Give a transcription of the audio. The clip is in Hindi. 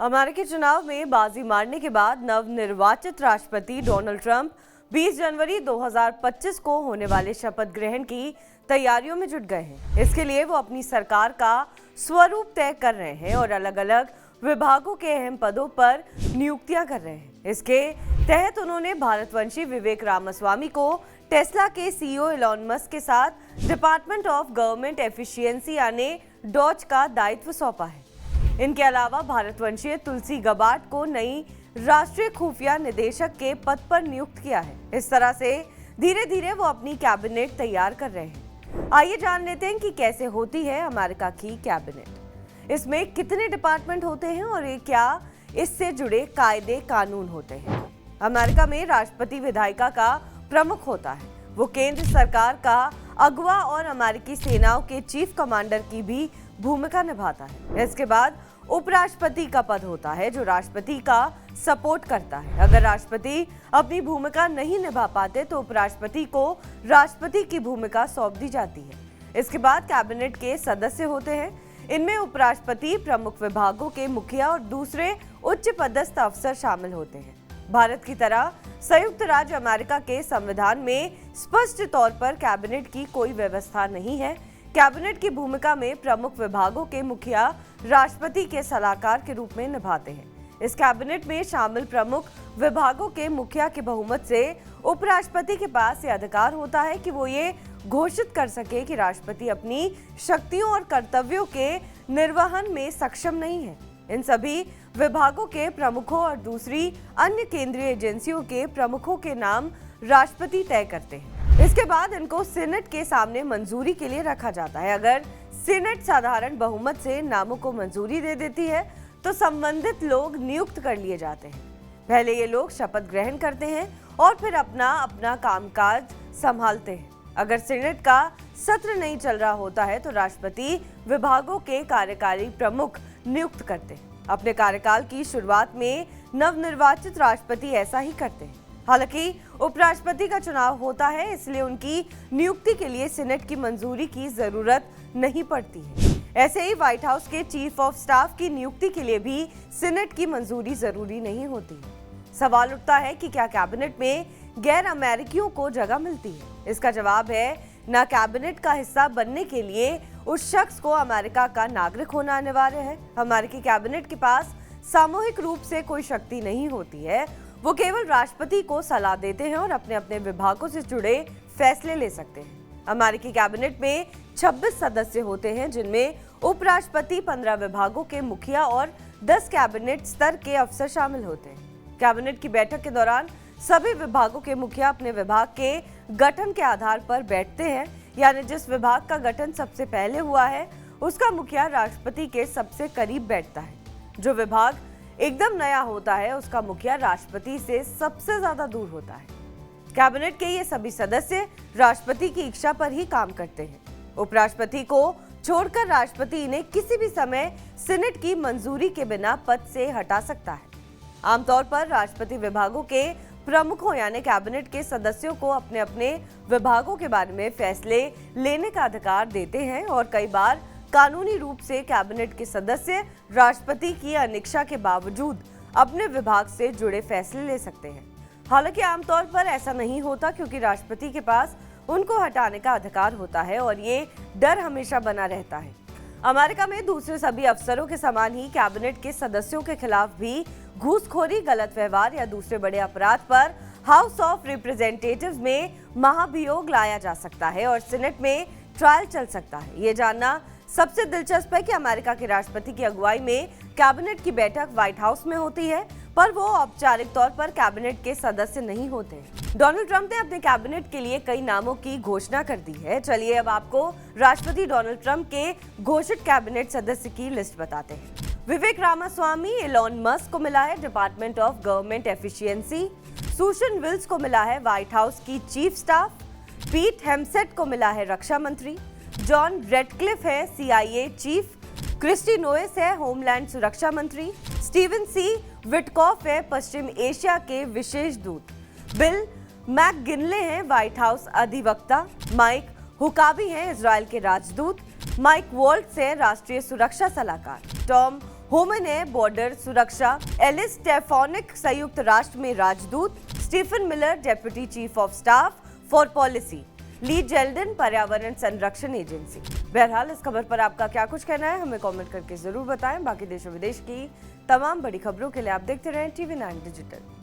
अमेरिकी चुनाव में बाजी मारने के बाद नवनिर्वाचित राष्ट्रपति डोनाल्ड ट्रंप 20 जनवरी 2025 को होने वाले शपथ ग्रहण की तैयारियों में जुट गए हैं। इसके लिए वो अपनी सरकार का स्वरूप तय कर रहे हैं और अलग अलग विभागों के अहम पदों पर नियुक्तियां कर रहे हैं। इसके तहत उन्होंने भारतवंशी विवेक रामास्वामी को टेस्ला के सीईओ इलॉन मस्क के साथ डिपार्टमेंट ऑफ गवर्नमेंट एफिशिएंसी यानी डॉज का दायित्व सौंपा है। इनके अलावा भारतवंशीय तुलसी गबार्ड को नई राष्ट्रीय खुफिया निदेशक के पद पर नियुक्त किया है। इस तरह से धीरे धीरे वो अपनी कैबिनेट तैयार कर रहे हैं। आइए जान लेते हैं कि कैसे होती है अमेरिका की कैबिनेट, इसमें कितने डिपार्टमेंट होते हैं और ये क्या इससे जुड़े कायदे कानून होते हैं। अमेरिका में राष्ट्रपति विधायिका का प्रमुख होता है, वो केंद्र सरकार का अगवा और अमेरिकी सेनाओं के चीफ कमांडर की भी भूमिका निभाता है। इसके बाद उपराष्ट्रपति का पद होता है जो राष्ट्रपति का सपोर्ट करता है। अगर राष्ट्रपति अपनी भूमिका नहीं निभा पाते तो उपराष्ट्रपति को राष्ट्रपति की भूमिका सौंप दी जाती है। इसके बाद कैबिनेट के सदस्य होते हैं। इनमें उपराष्ट्रपति, प्रमुख विभागों के मुखिया और दूसरे उच्च पदस्थ अफसर शामिल होते हैं। भारत की तरह संयुक्त राज्य अमेरिका के संविधान में स्पष्ट तौर पर कैबिनेट की कोई व्यवस्था नहीं है। कैबिनेट की भूमिका में प्रमुख विभागों के मुखिया राष्ट्रपति के सलाहकार के रूप में निभाते हैं। इस कैबिनेट में शामिल प्रमुख विभागों के मुखिया के बहुमत से उपराष्ट्रपति के पास ये अधिकार होता है कि वो ये घोषित कर सके कि राष्ट्रपति अपनी शक्तियों और कर्तव्यों के निर्वहन में सक्षम नहीं है। इन सभी विभागों के प्रमुखों और दूसरी अन्य केंद्रीय एजेंसियों के प्रमुखों के नाम राष्ट्रपति तय करते हैं। इसके बाद इनको सीनेट के सामने मंजूरी के लिए रखा जाता है। अगर सीनेट साधारण बहुमत से नामों को मंजूरी दे देती है तो संबंधित लोग नियुक्त कर लिए जाते हैं। पहले ये लोग शपथ ग्रहण करते हैं और फिर अपना अपना कामकाज संभालते हैं। अगर सीनेट का सत्र नहीं चल रहा होता है तो राष्ट्रपति विभागों के कार्यकारी प्रमुख नियुक्त करते हैं। अपने कार्यकाल की शुरुआत में नवनिर्वाचित राष्ट्रपति ऐसा ही करते हैं। हालांकि उपराष्ट्रपति का चुनाव होता है, इसलिए उनकी नियुक्ति के लिए सीनेट की मंजूरी की जरूरत नहीं पड़ती है। ऐसे ही व्हाइट हाउस के चीफ ऑफ स्टाफ की नियुक्ति के लिए भी सीनेट की मंजूरी जरूरी नहीं होती। सवाल उठता है कि क्या कैबिनेट में गैर अमेरिकियों को जगह मिलती है? इसका जवाब है न। कैबिनेट का हिस्सा बनने के लिए उस शख्स को अमेरिका का नागरिक होना अनिवार्य है। अमेरिकी कैबिनेट के पास सामूहिक रूप से कोई शक्ति नहीं होती है। वो केवल राष्ट्रपति को सलाह देते हैं और अपने अपने विभागों से जुड़े फैसले ले सकते हैं। अमेरिकी कैबिनेट में 26 सदस्य होते हैं, जिनमें उपराष्ट्रपति, 15 विभागों के मुखिया और 10 कैबिनेट स्तर के अफसर शामिल होते हैं। कैबिनेट की बैठक के दौरान सभी विभागों के मुखिया अपने विभाग के गठन के आधार पर बैठते हैं, यानी जिस विभाग का गठन सबसे पहले हुआ है उसका मुखिया राष्ट्रपति के सबसे करीब बैठता है। जो विभाग एकदम नया होता है उसका मुखिया राष्ट्रपति से सबसे ज्यादा दूर होता है। कैबिनेट के ये सभी सदस्य राष्ट्रपति की इच्छा पर ही काम करते हैं। उपराष्ट्रपति को छोड़कर राष्ट्रपति इन्हें किसी भी समय सीनेट की मंजूरी के बिना पद से हटा सकता है। आमतौर पर राष्ट्रपति विभागों के प्रमुखों यानी कैबिनेट के सदस्यों को अपने अपने विभागों के बारे में फैसले लेने का अधिकार देते हैं और कई बार कानूनी रूप से कैबिनेट के सदस्य राष्ट्रपति की अनिच्छा के बावजूद अपने विभाग से जुड़े फैसले ले सकते हैं। हालांकि आमतौर पर ऐसा नहीं होता, क्योंकि राष्ट्रपति के पास उनको हटाने का अधिकार होता है और ये डर हमेशा बना रहता है। अमेरिका में दूसरे सभी अफसरों के समान ही कैबिनेट के सदस्यों के खिलाफ भी घूसखोरी, गलत व्यवहार या दूसरे बड़े अपराध पर हाउस ऑफ रिप्रेजेंटेटिव्स में महाभियोग लाया जा सकता है और सीनेट में ट्रायल चल सकता है। ये जानना सबसे दिलचस्प है कि अमेरिका के राष्ट्रपति की अगुवाई में कैबिनेट की बैठक व्हाइट हाउस में होती है, पर वो औपचारिक तौर पर कैबिनेट के सदस्य नहीं होते। डोनाल्ड ट्रंप ने अपने कैबिनेट के लिए कई नामों की घोषणा कर दी है। चलिए अब आपको राष्ट्रपति डोनाल्ड ट्रंप के घोषित कैबिनेट सदस्य की लिस्ट बताते हैं। विवेक रामास्वामी इलॉन मस्क को मिला है Department of Government Efficiency. Susan Wiles को मिला है व्हाइट हाउस की चीफ स्टाफ। पीट हेम्सेट को मिला है रक्षा मंत्री। जॉन रेडक्लिफ है CIA चीफ। क्रिस्टी नोएस है होमलैंड सुरक्षा मंत्री। स्टीवन सी विटकॉफ है पश्चिम एशिया के विशेष दूत। बिल मैकगिनले हैं व्हाइट हाउस अधिवक्ता। माइक हुकाबी हैं इजराइल के राजदूत। माइक वॉल्ट्स हैं राष्ट्रीय सुरक्षा सलाहकार। टॉम होमन है बॉर्डर सुरक्षा, एलिस स्टेफानिक संयुक्त राष्ट्र में राजदूत, Stephen Miller deputy chief of staff for policy, Lee Zeldin पर्यावरण संरक्षण एजेंसी। बहरहाल इस खबर पर आपका क्या कुछ कहना है हमें कमेंट करके जरूर बताएं। बाकी देश और विदेश की तमाम बड़ी खबरों के लिए आप देखते रहें TV9 डिजिटल।